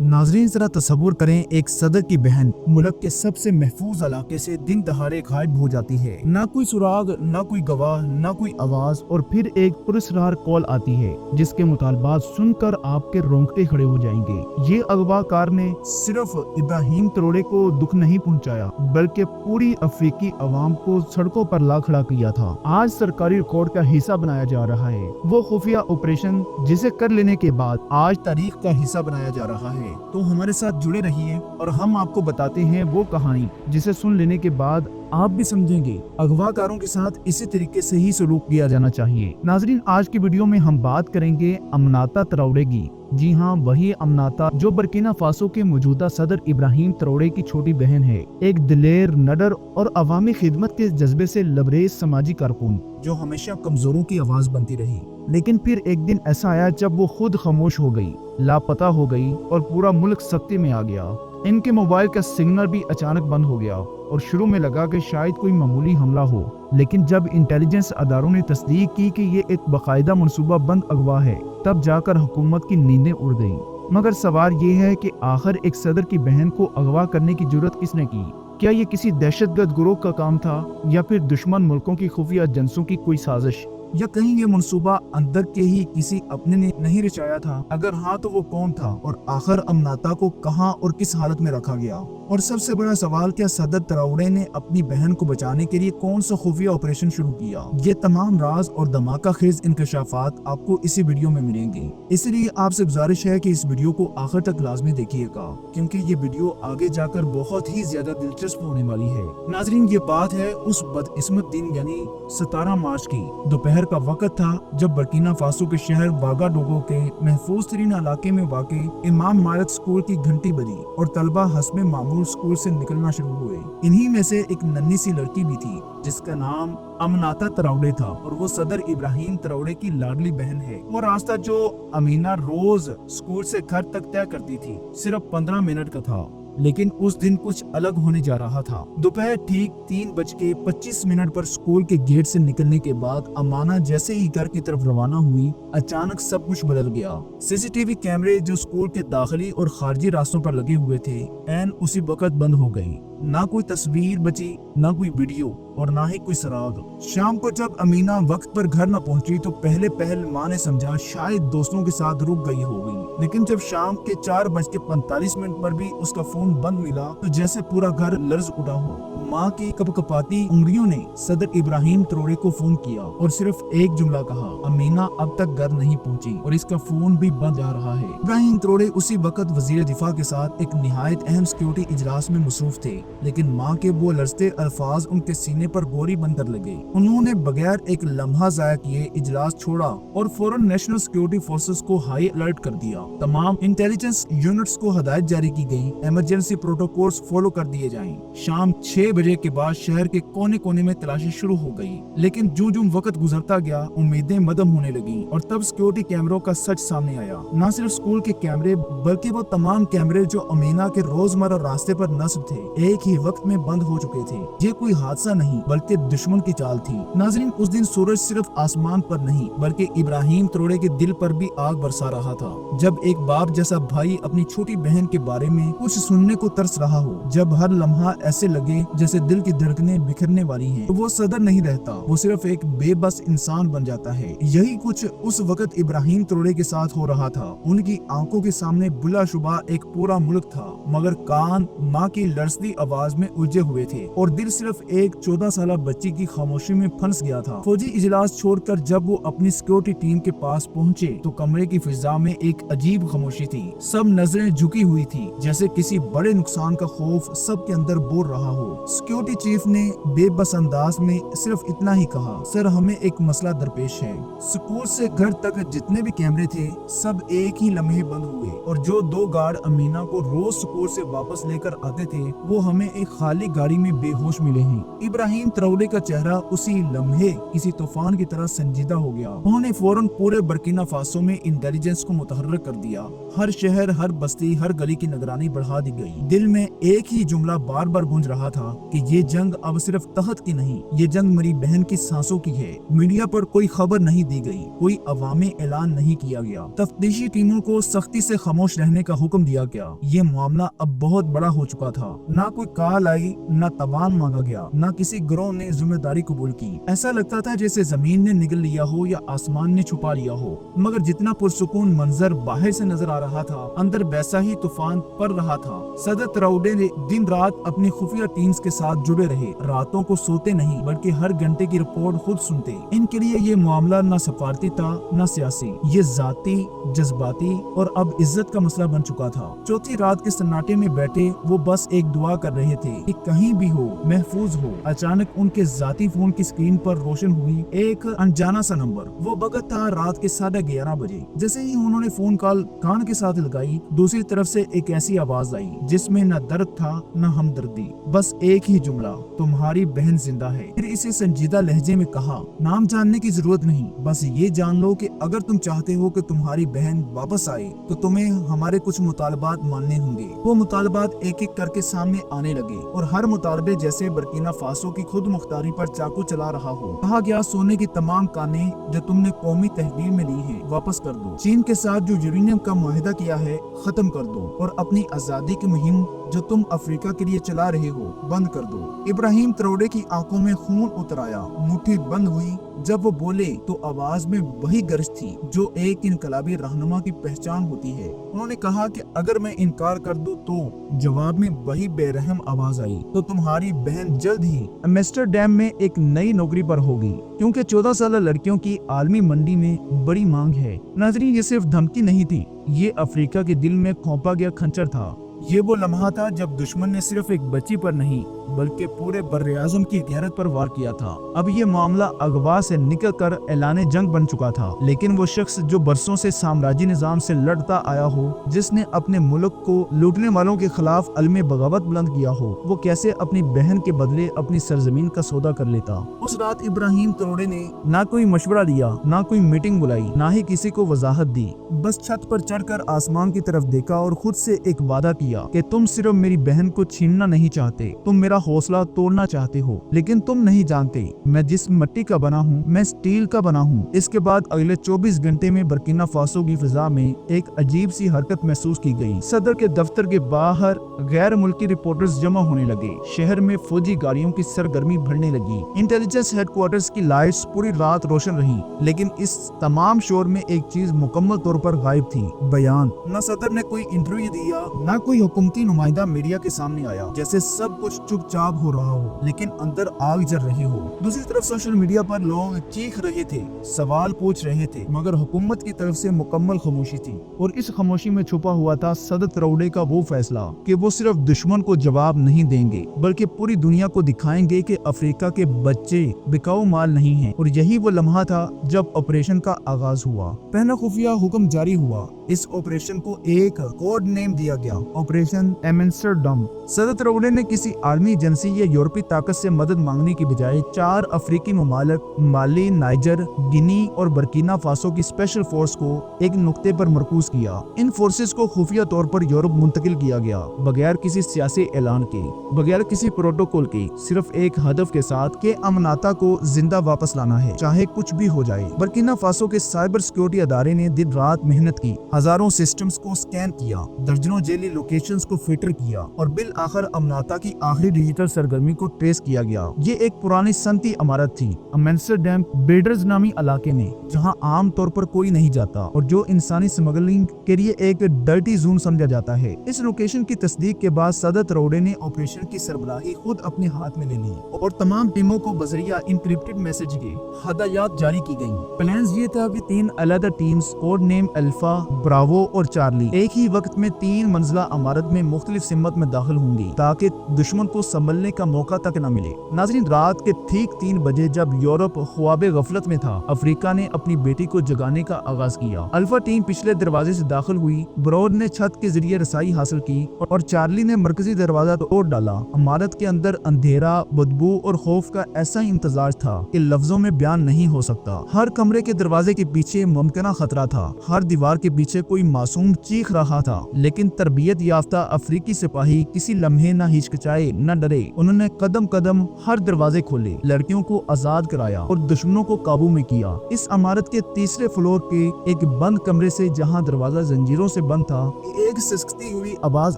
नाजरीन जरा तसव्वुर करें, एक सदर की बहन मुल्क के सबसे महफूज इलाके से दिन दहाड़े गायब हो जाती है। ना कोई सुराग, ना कोई गवाह, ना कोई आवाज, और फिर एक पुरस्कार कॉल आती है जिसके मुतालबात सुनकर आपके रोंगटे खड़े हो जाएंगे। ये अगवाकार ने सिर्फ इब्राहिम तरोड़े को दुख नहीं पहुंचाया, बल्कि पूरी अफ्रीकी अवाम को सड़कों पर ला खड़ा किया था। आज सरकारी रिकॉर्ड का हिस्सा बनाया जा रहा है वो खुफिया ऑपरेशन जिसे कर लेने के बाद आज तारीख का हिस्सा बनाया जा रहा है। तो हमारे साथ जुड़े रहिए और हम आपको बताते हैं वो कहानी जिसे सुन लेने के बाद आप भी समझेंगे अगवाकारों के साथ इसी तरीके से ही सलूक किया जाना चाहिए। नाजरीन, आज की वीडियो में हम बात करेंगे अमनाता तराउड़े की। जी हाँ, वही अमनाता जो बर्किना फासो के मौजूदा सदर इब्राहिम तराउड़े की छोटी बहन है। एक दिलेर, नडर और अवामी खिदमत के जज्बे से लबरेज समाजी कारकुन जो हमेशा कमजोरों की आवाज बनती रही। लेकिन फिर एक दिन ऐसा आया जब वो खुद खामोश हो गई, लापता हो गई और पूरा मुल्क सख्ती में आ गया। इनके मोबाइल का सिग्नल भी अचानक बंद हो गया और शुरू में लगा कि शायद कोई मामूली हमला हो, लेकिन जब इंटेलिजेंस अदारों ने तस्दीक की कि ये एक बाकायदा मनसूबा बंद अगवा है, तब जाकर हुकूमत की नींदें उड़ गईं। मगर सवाल ये है कि आखिर एक सदर की बहन को अगवा करने की जुर्रत किसने की? क्या ये किसी दहशतगर्द गिरोह का काम था या फिर दुश्मन मुल्कों की खुफिया एजेंसियों की कोई साजिश, या कहीं ये मंसूबा अंदर के ही किसी अपने ने नहीं रचाया था? अगर हाँ तो वो कौन था और आखिर अमनाता को कहां और किस हालत में रखा गया? और सबसे बड़ा सवाल, क्या सदर तराउड़े ने अपनी बहन को बचाने के लिए कौन सा खुफिया ऑपरेशन शुरू किया? ये तमाम राज और धमाका खेज इंकशाफात आपको इसी वीडियो में मिलेंगे। इसलिए आपसे गुजारिश है कि इस वीडियो को आखिर तक लाजमी देखिएगा, क्योंकि ये वीडियो आगे जाकर बहुत ही ज्यादा दिलचस्प होने वाली है। नाजरीन, ये बात है उस बदकिस्मत दिन यानी 17 मार्च की दोपहर का वक्त था जब बर्किना फासो के शहर वागाडोगो के महफूज तरीन इलाके में वाक़े इमाम मालिक स्कूल की घंटी बजी और तलबा हस्बे मामूल स्कूल से निकलना शुरू हुए। इन्हीं में से एक नन्ही सी लड़की भी थी जिसका नाम अमनाता तराउड़े था और वो सदर इब्राहिम तराउड़े की लाडली बहन है। वो रास्ता जो अमीना रोज स्कूल से घर तक तय करती थी सिर्फ 15 मिनट का था, लेकिन उस दिन कुछ अलग होने जा रहा था। दोपहर ठीक 3:25 पर स्कूल के गेट से निकलने के बाद अमाना जैसे ही घर की तरफ रवाना हुई, अचानक सब कुछ बदल गया। सीसीटीवी कैमरे जो स्कूल के दाखिली और खारजी रास्तों पर लगे हुए थे, ऐन उसी वक्त बंद हो गए। ना कोई तस्वीर बची, ना कोई वीडियो और ना ही कोई सराग। शाम को जब अमीना वक्त पर घर न पहुंची तो पहले माँ ने समझा शायद दोस्तों के साथ रुक गई होगी, लेकिन जब शाम के 4:45 पर भी उसका फोन बंद मिला तो जैसे पूरा घर लर्ज उठा हो। माँ की कपकपाती उंगलियों ने सदर इब्राहिम तरोड़े को फोन किया और सिर्फ एक जुमला कहा, अमीना अब तक घर नहीं पहुंची और इसका फोन भी बंद जा रहा है। इब्राहिम तरोड़े उसी वक्त वजीर दिफा के साथ एक निहायत अहम सिक्योरिटी इजलास में मसरूफ थे, लेकिन माँ के वो लरजते अल्फाज उनके सीने पर गोली बनकर लगे। उन्होंने बगैर एक लम्हा जाया किए इजलास छोड़ा और फौरन नेशनल सिक्योरिटी फोर्सेस को हाई अलर्ट कर दिया। तमाम इंटेलिजेंस यूनिट्स को हदायत जारी की गई, इमरजेंसी प्रोटोकॉल्स फॉलो कर दिए जाएं। शाम 6 बजे के बाद शहर के कोने कोने में तलाशी शुरू हो गई, लेकिन जो वक्त गुजरता गया उम्मीदें मदम होने लगी और तब सिक्योरिटी कैमरों का सच सामने आया। न सिर्फ स्कूल के कैमरे बल्कि वो तमाम कैमरे जो अमीना के रोजमर्रा रास्ते पर नस्ब थे, एक ही वक्त में बंद हो चुके थे। ये कोई हादसा नहीं बल्कि दुश्मन की चाल थी। नाजरीन, उस दिन सूरज सिर्फ आसमान पर नहीं बल्कि इब्राहिम तरोड़े के दिल पर भी आग बरसा रहा था। जब एक बाप जैसा भाई अपनी छोटी बहन के बारे में कुछ सुनने को तरस रहा हो, जब हर लम्हा ऐसे लगे जैसे दिल की धड़कनें बिखरने वाली हैं, तो वो सदर नहीं रहता, वो सिर्फ एक बेबस इंसान बन जाता है। यही कुछ उस वक्त इब्राहिम तरोड़े के साथ हो रहा था। उनकी आंखों के सामने बिलाशुबा एक पूरा मुल्क था, मगर कान माँ की लरजती आवाज में उलझे हुए थे और दिल सिर्फ एक 14 साल बच्ची की खामोशी में फंस गया था। फौजी इजलास छोड़कर जब वो अपनी सिक्योरिटी टीम के पास पहुँचे तो कमरे की फिजा में एक अजीब खामोशी थी। सब नजरें झुकी हुई थी, जैसे किसी बड़े नुकसान का खौफ सबके अंदर बोल रहा हो। सिक्योरिटी चीफ ने बेबस अंदाज में सिर्फ इतना ही कहा, सर हमें एक मसला दरपेश है। स्कूल से घर तक जितने भी कैमरे थे सब एक ही लम्हे बंद हुए और जो 2 गार्ड अमीना को रोज स्कूल से वापस लेकर आते थे वो हमें एक खाली गाड़ी में बेहोश मिले हैं। इब्राहिम इब्राहिम ट्राओरे का चेहरा उसी लम्हे किसी तूफान की तरह संजीदा हो गया। उन्होंने फौरन पूरे बर्किना फासो में इंटेलिजेंस को मुतहर्रिक कर दिया। हर शहर, हर बस्ती, हर गली की निगरानी बढ़ा दी गई। दिल में एक ही जुमला बार बार गूंज रहा था कि ये जंग अब सिर्फ तख्त की नहीं, ये जंग मेरी बहन की सांसों की है। मीडिया पर कोई खबर नहीं दी गई, कोई अवामी ऐलान नहीं किया गया, तफ्तीशी टीमों को सख्ती से खामोश रहने का हुक्म दिया गया। ये मामला अब बहुत बड़ा हो चुका था। ना कोई कॉल आई, ना तबान मांगा गया, ना किसी गिरोह ने जिम्मेदारी कबूल की। ऐसा लगता था जैसे जमीन ने निगल लिया हो या आसमान ने छुपा लिया हो। मगर जितना पुरसुकून मंजर बाहर से नजर आ रहा था, अंदर वैसा ही तूफान पड़ रहा था। सदर ट्राओरे ने दिन रात अपनी खुफिया टीम्स के साथ जुड़े रहे। रातों को सोते नहीं, बल्कि हर घंटे की रिपोर्ट खुद सुनते। इनके लिए ये मामला न सफारती था न सियासी, ये जाती, जज्बाती और अब इज्जत का मसला बन चुका था। चौथी रात के सन्नाटे में बैठे वो बस एक दुआ कर रहे थे कि कहीं भी हो, महफूज हो। अचानक उनके जाती फोन की स्क्रीन पर रोशन हुई एक अनजाना सा नंबर। वो वक्त था रात के 11:30 बजे। जैसे ही उन्होंने फोन कॉल कान के साथ लगाई, दूसरी तरफ से एक ऐसी आवाज आई जिसमें न दर्द था न हमदर्दी, बस एक ही जुमला, तुम्हारी बहन जिंदा है। फिर इसे संजीदा लहजे में कहा, नाम जानने की जरूरत नहीं, बस ये जान लो कि अगर तुम चाहते हो कि तुम्हारी बहन वापस आए तो तुम्हें हमारे कुछ मुतालबात मानने होंगे। वो मुतालबात एक एक करके सामने आने लगे और हर मुतालबे जैसे बर्किना फासो की खुद मुख्तारी पर चाकू चला रहा हो। कहा गया, सोने की तमाम कानें जो तुमने कौमी तहवील में ली हैं वापस कर दो। चीन के साथ जो यूरेनियम का मुआहिदा किया है खत्म कर दो और अपनी आजादी की मुहिम जो तुम अफ्रीका के लिए चला रहे हो बंद कर दो। इब्राहिम ट्राओरे की आंखों में खून उतर आया, मुट्ठी बंद हुई। जब वो बोले तो आवाज में वही गर्ज थी जो एक इनकलाबी रहनुमा की पहचान होती है। उन्होंने कहा कि अगर मैं इनकार कर दूं तो जवाब में वही बेरहम आवाज आई, तो तुम्हारी बहन जल्द ही एम्स्टर्डम में एक नई नौकरी पर होगी, क्योंकि 14 साल लड़कियों की आलमी मंडी में बड़ी मांग है। नाज़रीन, ये सिर्फ धमकी नहीं थी, ये अफ्रीका के दिल में खोपा गया खंजर था। ये वो लम्हा था जब दुश्मन ने सिर्फ एक बच्ची पर नहीं बल्कि पूरे बर्रे-आज़म की गैरत पर वार किया था। अब ये मामला अगवा से निकल कर ऐलान जंग बन चुका था। लेकिन वो शख्स जो बरसों से साम्राज्य निजाम से लड़ता आया हो, जिसने अपने मुल्क को लूटने वालों के खिलाफ अलमे बगावत बुलंद किया हो, वो कैसे अपनी बहन के बदले अपनी सरजमीन का सौदा कर लेता। उस रात इब्राहिम ट्राओरे ने ना कोई मशवरा दिया, ना कोई मीटिंग बुलाई, ना ही किसी को वजाहत दी। बस छत पर चढ़कर आसमान की तरफ देखा और खुद से एक वादा किया कि तुम सिर्फ मेरी बहन को छीनना नहीं चाहते, तुम मेरा हौसला तोड़ना चाहते हो, लेकिन तुम नहीं जानते मैं जिस मिट्टी का बना हूँ, मैं स्टील का बना हूँ। इसके बाद अगले 24 घंटे में बर्किना फासो की फिजा में एक अजीब सी हरकत महसूस की गई। सदर के दफ्तर के बाहर गैर मुल्की रिपोर्टर्स जमा होने लगे। शहर में फौजी गाड़ियों की सरगर्मी बढ़ने लगी। इंटेलिजेंस हेडक्वार्टर्स की लाइट्स पूरी रात रोशन रही, लेकिन इस तमाम शोर में एक चीज मुकम्मल तौर पर गायब थी, बयान। न सदर ने कोई इंटरव्यू दिया, न कोई हुकूमती नुमाइंदा मीडिया के सामने आया, जैसे सब कुछ चुपचाप हो रहा हो लेकिन अंदर आग जल रही हो। दूसरी तरफ सोशल मीडिया पर लोग चीख रहे थे, सवाल पूछ रहे थे, मगर हुकूमत की तरफ से मुकम्मल खामोशी थी। और इस खामोशी में छुपा हुआ था सदर ट्राओरे का वो फैसला कि वो सिर्फ दुश्मन को जवाब नहीं देंगे, बल्कि पूरी दुनिया को दिखाएंगे कि अफ्रीका के बच्चे बिकाऊ माल नहीं हैं। और यही वो लम्हा था जब ऑपरेशन का आगाज हुआ। पहला खुफिया हुक्म जारी हुआ। इस ऑपरेशन को एक कोड नेम दिया गया, ऑपरेशन एम्स्टर्डम। सदर ट्राओरे ने किसी आर्मी एजेंसी या यूरोपीय ताकत से मदद मांगने की बजाय 4 अफ्रीकी ममालिक माली, नाइजर, गिनी और बर्किना फासो की स्पेशल फोर्स को एक नुक्ते पर मरकूज किया। इन फोर्सेस को खुफिया तौर पर यूरोप मुंतकिल किया गया, बगैर किसी सियासी ऐलान के, बगैर किसी प्रोटोकॉल के, सिर्फ एक हदफ के साथ कि अमनाता को जिंदा वापस लाना है, चाहे कुछ भी हो जाए। बर्किना फासो के साइबर सिक्योरिटी अदारे ने दिन रात मेहनत की, हजारों सिस्टम्स को स्कैन किया, दर्जनों जेली लोकेशंस को फिल्टर किया और बिल आखिर अमनाता की आखिरी डिजिटल सरगर्मी को ट्रेस किया गया। ये एक पुरानी सनती इमारत थी, एम्स्टर्डम बेडर्स नामी इलाके में, जहां आम तौर पर कोई नहीं जाता और जो इंसानी स्मगलिंग के लिए एक डर्टी जोन समझा जाता है। इस लोकेशन की तस्दीक के बाद सदर ट्राओरे ने ऑपरेशन की सरबराही खुद अपने हाथ में ले ली और तमाम टीमों को बजरिया इंक्रिप्टेड मैसेज के हदायत जारी की गई। प्लान ये था कि 3 अलग teams code name alpha, Bravo और चार्ली एक ही वक्त में 3 मंजिला इमारत में मुख्तलिफ सिमत में दाखिल होंगी ताकि दुश्मन को संभलने का मौका तक न मिले। नाज़रीन, रात के ठीक 3 बजे जब यूरोप ख्वाबे गफलत में था, अफ्रीका ने अपनी बेटी को जगाने का आगाज किया। अल्फा टीम पिछले दरवाजे से दाखिल हुई, ब्रॉड ने छत के जरिए रसाई हासिल की और चार्ली ने मरकजी दरवाजा तोड़ डाला। इमारत के अंदर अंधेरा, बदबू और खौफ का ऐसा इंतजार था कि लफ्जों में बयान नहीं हो सकता। हर कमरे के दरवाजे के पीछे मुमकिना खतरा था, हर दीवार के पीछे कोई मासूम चीख रहा था। लेकिन तरबियत याफ्ता अफ्रीकी सिपाही किसी लम्हे न हिचकिचाए न डरे। उन्होंने कदम कदम हर दरवाजे खोले, लड़कियों को आजाद कराया और दुश्मनों को काबू में किया। इस इमारत के तीसरे फ्लोर के एक बंद कमरे से, जहां दरवाजा जंजीरों से बंद था, एक सिसकती हुई आवाज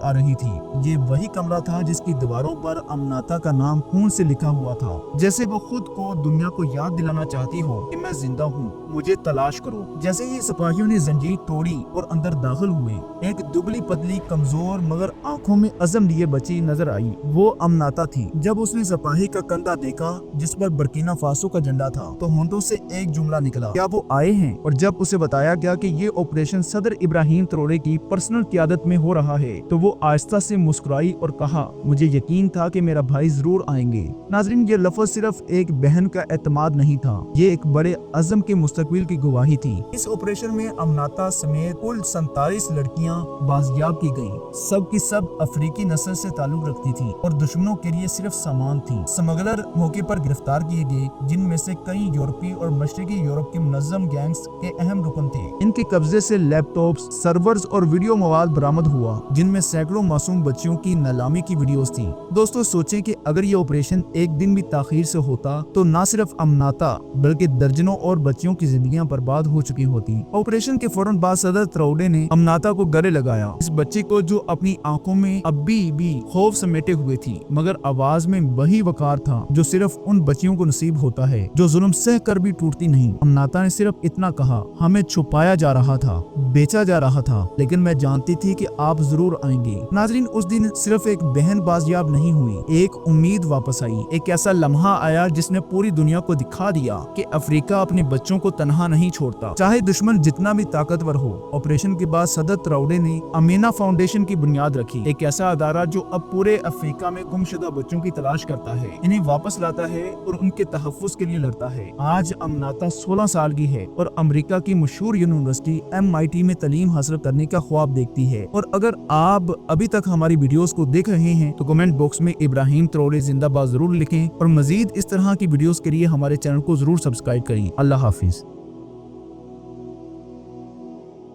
आ रही थी। ये वही कमरा था जिसकी दीवारों पर अमनाता का नाम खून से लिखा हुआ था, जैसे वो खुद को दुनिया को याद दिलाना चाहती हो कि मैं जिंदा हूँ, मुझे तलाश करो। जैसे ही सिपाहियों ने जंजीर तोड़ी और अंदर दाखिल हुए, एक दुबली पतली कमजोर मगर आंखों में अज़म लिए बची नजर आई। वो अमनाता थी। जब उसने सिपाही का कंधा देखा जिस पर बर्किना फासो का झंडा था, तो होंठों से एक जुमला निकला, क्या वो आए हैं? और जब उसे बताया गया कि ये ऑपरेशन सदर इब्राहिम ट्रोरे की पर्सनल क़ियादत में हो रहा है, तो वो आहिस्ता से मुस्कुराई और कहा, मुझे यकीन था कि मेरा भाई जरूर आएंगे। नाज़रीन, ये लफ्ज़ सिर्फ एक बहन का एतमाद नहीं था, ये एक बड़े अज़म के मुस्तकबिल की गवाही थी। इस ऑपरेशन में अमनाता समेत कुल 47 लड़कियां बाजियाब की गयी। सब की सब अफ्रीकी नस्ल से ताल्लुक रखती थी और दुश्मनों के लिए सिर्फ सामान थी। स्मगलर मौके पर गिरफ्तार किए गए, जिनमें से कई यूरोपीय और मशरकी यूरोप के मुनज़्ज़म गैंग्स के अहम रुकन थे। इनके कब्जे से लैपटॉप्स, सर्वर्स और वीडियो मवाद बरामद हुआ, जिनमें सैकड़ों मासूम बच्चियों की नीलामी की वीडियोस थी। दोस्तों, सोचें कि अगर ये ऑपरेशन एक दिन भी ताखीर से होता तो न सिर्फ अमनाता बल्कि दर्जनों और बच्चियों की जिंदगियां बर्बाद हो चुकी होती। ऑपरेशन के फौरन बाद सदर ट्राउडे ने अमनाता को गले लगाया, इस बच्ची को जो अपनी आंखों में अभी भी खौफ समेटे हुए थी, मगर आवाज में वही वकार था जो सिर्फ उन बच्चियों को नसीब होता है जो जुल्म सह कर भी टूटती नहीं। अमनाता ने सिर्फ इतना कहा, हमें छुपाया जा रहा था, बेचा जा रहा था, लेकिन मैं जानती थी कि आप जरूर आएंगे। नाजरीन, उस दिन सिर्फ एक बहन बाजियाब नहीं हुई, एक उम्मीद वापस आई। एक ऐसा लम्हा आया जिसने पूरी दुनिया को दिखा दिया कि अफ्रीका अपने बच्चों को तनहा नहीं छोड़ता, चाहे दुश्मन जितना भी ताकतवर हो। ऑपरेशन के बाद सदर ट्राउडे ने अमीना फाउंडेशन की बुनियाद रखी, एक ऐसा अदारा जो अब पूरे अफ्रीका में गुमशुदा बच्चों की तलाश करता है, इन्हें वापस लाता है और उनके तहफ्फुज़ के लिए लड़ता है। आज अमनाता 16 साल की है और अमेरिका की मशहूर यूनिवर्सिटी MIT में तालीम हासिल करने का ख्वाब देखती है। और अगर आप अभी तक हमारी वीडियोस को देख रहे हैं तो कमेंट बॉक्स में इब्राहिम ट्रोरे जिंदाबाद जरूर लिखें और मजीद इस तरह की वीडियोस के लिए हमारे चैनल को जरूर सब्सक्राइब करें। अल्लाह हाफिज।